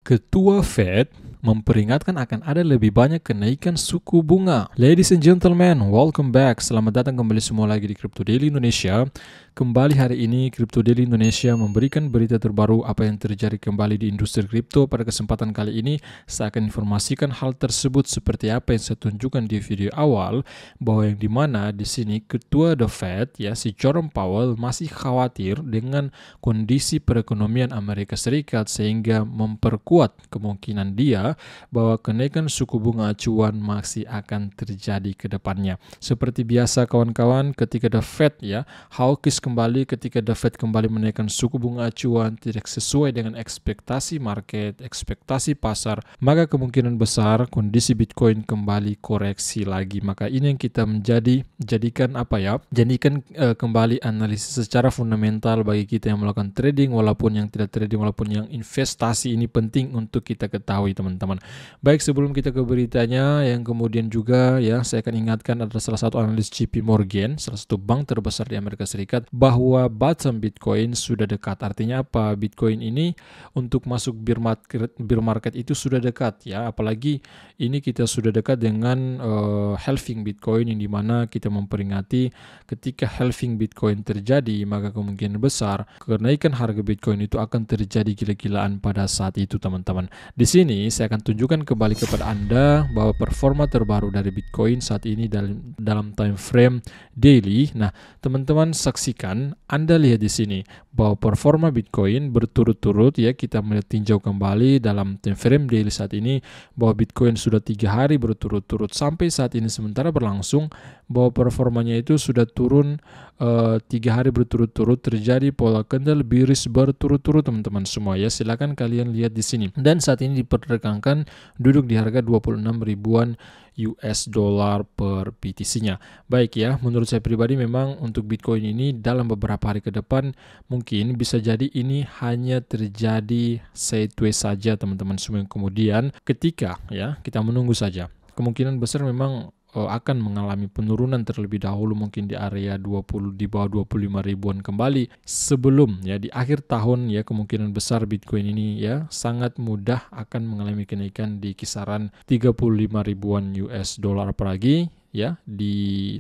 Ketua Fed memperingatkan akan ada lebih banyak kenaikan suku bunga. Ladies and gentlemen, welcome back. Selamat datang kembali semua lagi di Crypto Daily Indonesia. Kembali hari ini, Crypto Daily Indonesia memberikan berita terbaru apa yang terjadi kembali di industri kripto. Pada kesempatan kali ini, saya akan informasikan hal tersebut seperti apa yang saya tunjukkan di video awal, bahwa yang dimana di sini Ketua The Fed, ya si Jerome Powell masih khawatir dengan kondisi perekonomian Amerika Serikat sehingga memperkuat kemungkinan dia bahwa kenaikan suku bunga acuan masih akan terjadi ke depannya. Seperti biasa kawan-kawan, ketika The Fed hawkish kembali, ketika The Fed kembali menaikkan suku bunga acuan tidak sesuai dengan ekspektasi market, ekspektasi pasar, maka kemungkinan besar kondisi Bitcoin kembali koreksi lagi. Maka ini yang kita jadikan kembali analisis secara fundamental bagi kita yang melakukan trading, walaupun yang tidak trading, walaupun yang investasi. Ini penting untuk kita ketahui teman-teman. Baik, sebelum kita ke beritanya, yang kemudian juga saya akan ingatkan ada salah satu analis JP Morgan, salah satu bank terbesar di Amerika Serikat, bahwa bottom Bitcoin sudah dekat. Artinya apa? Bitcoin ini untuk masuk bear market itu sudah dekat ya. Apalagi ini kita sudah dekat dengan halving Bitcoin, yang dimana kita memperingati ketika halving Bitcoin terjadi, maka kemungkinan besar kenaikan harga Bitcoin itu akan terjadi gila-gilaan pada saat itu teman-teman. Di sini saya akan tunjukkan kembali kepada Anda bahwa performa terbaru dari Bitcoin saat ini dalam time frame daily. Nah, teman-teman saksikan, Anda lihat di sini bahwa performa Bitcoin berturut-turut kita melihat tinjau kembali dalam time frame daily saat ini bahwa Bitcoin sudah 3 hari berturut-turut sampai saat ini sementara berlangsung, bahwa performanya itu sudah turun 3 hari berturut-turut, terjadi pola candle bearish berturut-turut teman-teman semua ya. Silakan kalian lihat di sini. Dan saat ini diperdagangkan duduk di harga 26 ribuan US dollar per BTC-nya. Baik ya, menurut saya pribadi memang untuk Bitcoin ini dalam beberapa hari ke depan mungkin bisa jadi ini hanya terjadi sideways saja teman-teman semua. Kemudian ketika kita menunggu saja, kemungkinan besar memang akan mengalami penurunan terlebih dahulu mungkin di area di bawah 25 ribuan kembali sebelum di akhir tahun kemungkinan besar Bitcoin ini sangat mudah akan mengalami kenaikan di kisaran 35 ribuan US dollar. Apalagi di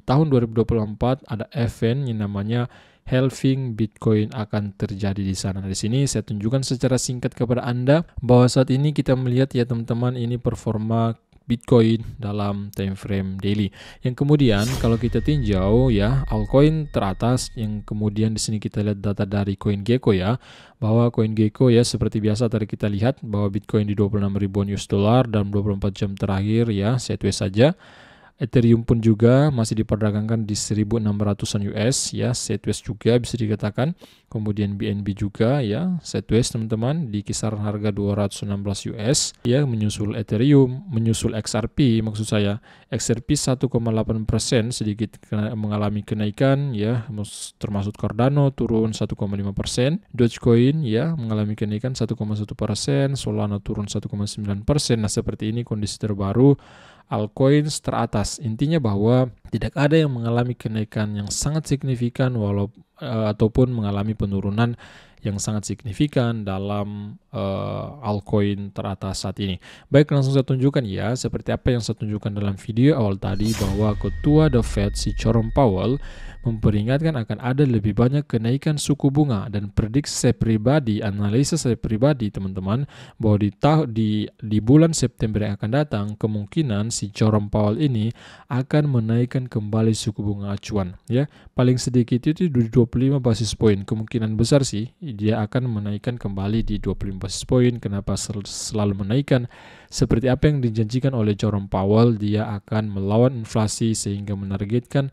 tahun 2024 ada event yang namanya halving Bitcoin akan terjadi di sana. Di sini saya tunjukkan secara singkat kepada Anda bahwa saat ini kita melihat teman-teman, ini performa Bitcoin dalam time frame daily. Yang kemudian kalau kita tinjau altcoin teratas, yang kemudian di sini kita lihat data dari CoinGecko bahwa CoinGecko seperti biasa tadi kita lihat bahwa Bitcoin di 26 ribuan US dollar dalam 24 jam terakhir sideways saja. Ethereum pun juga masih diperdagangkan di 1600-an US sideways juga bisa dikatakan. Kemudian BNB juga sideways teman-teman di kisaran harga 216 US menyusul Ethereum, menyusul XRP, maksud saya XRP 1,8% sedikit mengalami kenaikan termasuk Cardano turun 1,5%, Dogecoin mengalami kenaikan 1,1%, Solana turun 1,9%. Nah, seperti ini kondisi terbaru altcoins teratas. Intinya bahwa tidak ada yang mengalami kenaikan yang sangat signifikan ataupun mengalami penurunan yang sangat signifikan dalam altcoin teratas saat ini. Baik, langsung saya tunjukkan seperti apa yang saya tunjukkan dalam video awal tadi, bahwa Ketua The Fed si Jerome Powell memperingatkan akan ada lebih banyak kenaikan suku bunga, dan prediksi saya pribadi, analisa saya pribadi teman-teman, bahwa di bulan September yang akan datang kemungkinan si Jerome Powell ini akan menaikkan kembali suku bunga acuan paling sedikit itu di 25 basis point. Kemungkinan besar sih dia akan menaikkan kembali di 25 basis point. Kenapa selalu menaikkan? Seperti apa yang dijanjikan oleh Jerome Powell, dia akan melawan inflasi sehingga menargetkan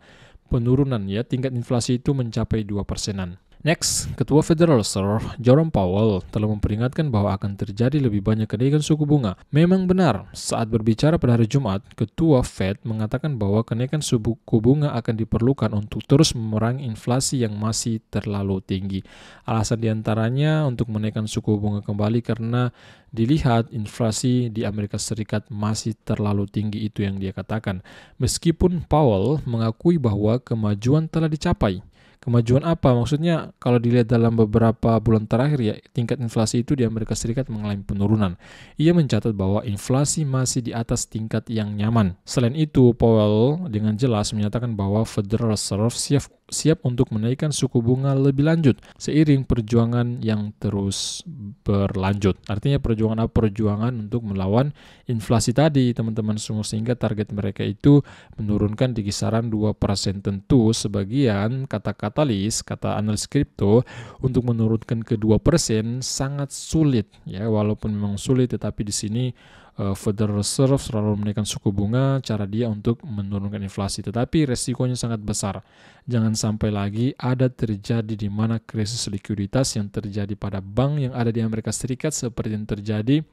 penurunan tingkat inflasi itu mencapai 2%-an. Next, Ketua Federal Reserve Jerome Powell telah memperingatkan bahwa akan terjadi lebih banyak kenaikan suku bunga. Memang benar, saat berbicara pada hari Jumat, Ketua Fed mengatakan bahwa kenaikan suku bunga akan diperlukan untuk terus memerangi inflasi yang masih terlalu tinggi. Alasan diantaranya untuk menaikkan suku bunga kembali karena dilihat inflasi di Amerika Serikat masih terlalu tinggi, itu yang dia katakan. Meskipun Powell mengakui bahwa kemajuan telah dicapai, Kemajuan apa? Maksudnya kalau dilihat dalam beberapa bulan terakhir ya, tingkat inflasi itu di Amerika Serikat mengalami penurunan. Ia mencatat bahwa inflasi masih di atas tingkat yang nyaman. Selain itu, Powell dengan jelas menyatakan bahwa Federal Reserve siap untuk menaikkan suku bunga lebih lanjut seiring perjuangan yang terus berlanjut. Artinya perjuangan apa? Perjuangan untuk melawan inflasi tadi, teman-teman semua, sehingga target mereka itu menurunkan di kisaran 2%. Tentu sebagian kata analis kripto untuk menurunkan ke 2% sangat sulit ya, walaupun memang sulit, tetapi di sini Federal Reserve selalu menaikkan suku bunga, cara dia untuk menurunkan inflasi, tetapi resikonya sangat besar. Jangan sampai lagi ada terjadi di mana krisis likuiditas yang terjadi pada bank yang ada di Amerika Serikat seperti yang terjadi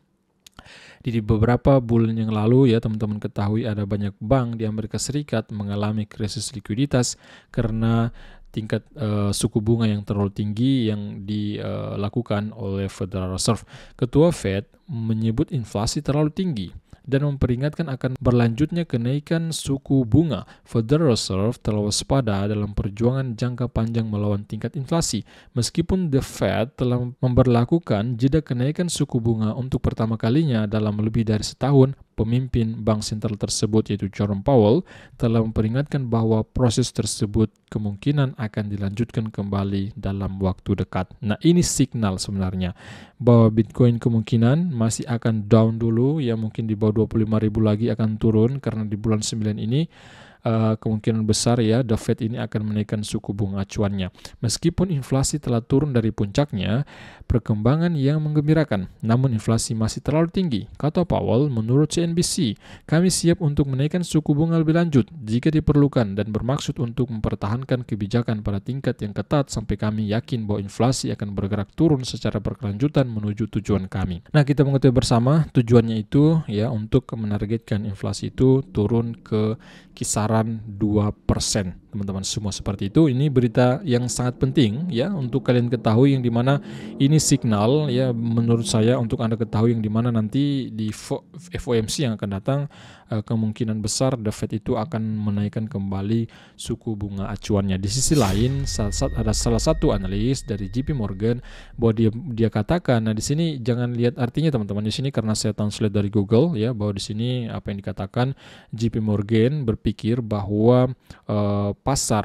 di beberapa bulan yang lalu ya. Teman-teman ketahui ada banyak bank di Amerika Serikat mengalami krisis likuiditas karena tingkat suku bunga yang terlalu tinggi yang dilakukan oleh Federal Reserve. Ketua Fed menyebut inflasi terlalu tinggi dan memperingatkan akan berlanjutnya kenaikan suku bunga. Federal Reserve telah waspada dalam perjuangan jangka panjang melawan tingkat inflasi. Meskipun The Fed telah memberlakukan jeda kenaikan suku bunga untuk pertama kalinya dalam lebih dari setahun, pemimpin bank sentral tersebut yaitu Jerome Powell telah memperingatkan bahwa proses tersebut kemungkinan akan dilanjutkan kembali dalam waktu dekat. Nah, ini signal sebenarnya bahwa Bitcoin kemungkinan masih akan down dulu ya, mungkin di bawah 25.000 lagi akan turun karena di bulan 9 ini kemungkinan besar ya The Fed ini akan menaikkan suku bunga acuannya. Meskipun inflasi telah turun dari puncaknya, perkembangan yang menggembirakan. Namun inflasi masih terlalu tinggi. Kata Powell, menurut CNBC, kami siap untuk menaikkan suku bunga lebih lanjut jika diperlukan dan bermaksud untuk mempertahankan kebijakan pada tingkat yang ketat sampai kami yakin bahwa inflasi akan bergerak turun secara berkelanjutan menuju tujuan kami. Nah, kita mengetahui bersama tujuannya itu ya untuk menargetkan inflasi itu turun ke kisaran 2%. Teman-teman semua seperti itu. Ini berita yang sangat penting ya untuk kalian ketahui, yang dimana ini signal ya menurut saya untuk Anda ketahui, yang dimana nanti di FOMC yang akan datang kemungkinan besar The Fed itu akan menaikkan kembali suku bunga acuannya. Di sisi lain ada salah satu analis dari JP Morgan bahwa dia katakan, nah di sini jangan lihat artinya teman-teman di sini karena saya translate dari Google ya, bahwa di sini apa yang dikatakan JP Morgan berpikir bahwa pasar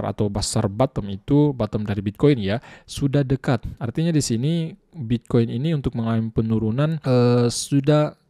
bottom dari Bitcoin ya sudah dekat. Artinya di sini Bitcoin ini untuk mengalami penurunan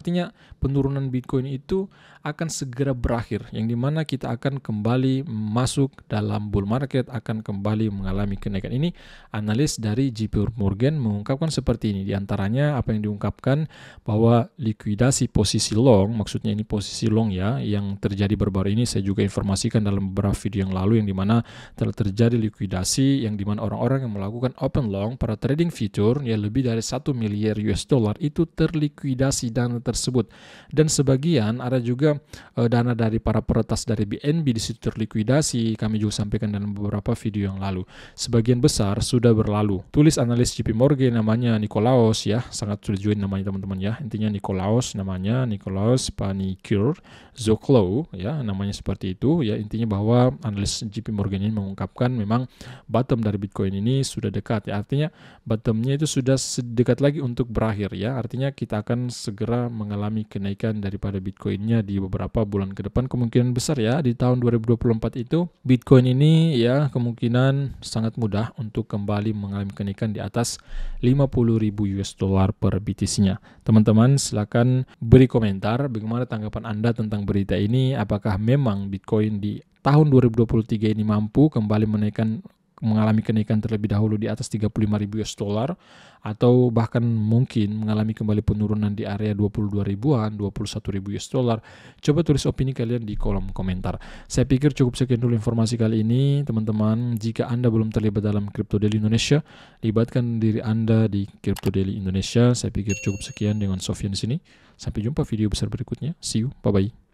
artinya penurunan Bitcoin itu akan segera berakhir, yang dimana kita akan kembali masuk dalam bull market, akan kembali mengalami kenaikan. Ini analis dari JP Morgan mengungkapkan seperti ini. Di antaranya apa yang diungkapkan bahwa likuidasi posisi long, maksudnya ini posisi long ya, yang terjadi baru-baru ini saya juga informasikan dalam beberapa video yang lalu, yang dimana telah terjadi likuidasi, yang dimana orang-orang yang melakukan open long pada trading future ya lebih dari 1 miliar US dollar itu terlikuidasi dana tersebut, dan sebagian ada juga dana dari para peretas dari BNB di situ terlikuidasi. Kami juga sampaikan dalam beberapa video yang lalu. Sebagian besar sudah berlalu. Tulis analis JP Morgan namanya Nicolaos ya, sangat sulit juga namanya teman-teman ya. Intinya Nicolaos namanya, Nicolaos Panicure Zoclo ya, namanya seperti itu ya. Intinya bahwa analis JP Morgan ini mengungkapkan memang bottom dari Bitcoin ini sudah dekat ya. Artinya bottomnya itu sudah sedekat lagi untuk berakhir ya. Artinya kita akan segera mengalami kenaikan daripada Bitcoinnya di beberapa bulan ke depan, kemungkinan besar ya di tahun 2024 itu Bitcoin ini ya kemungkinan sangat mudah untuk kembali mengalami kenaikan di atas 50.000 US dollar per BTC-nya. Teman-teman silakan beri komentar bagaimana tanggapan Anda tentang berita ini. Apakah memang Bitcoin di tahun 2023 ini mampu kembali mengalami kenaikan terlebih dahulu di atas 35.000 US dollar, atau bahkan mungkin mengalami kembali penurunan di area 22.000-an, 21.000 US dollar. Coba tulis opini kalian di kolom komentar. Saya pikir cukup sekian dulu informasi kali ini, teman-teman. Jika Anda belum terlibat dalam Crypto Daily Indonesia, libatkan diri Anda di Crypto Daily Indonesia. Saya pikir cukup sekian dengan Sofyan di sini. Sampai jumpa video besar berikutnya. See you, bye-bye.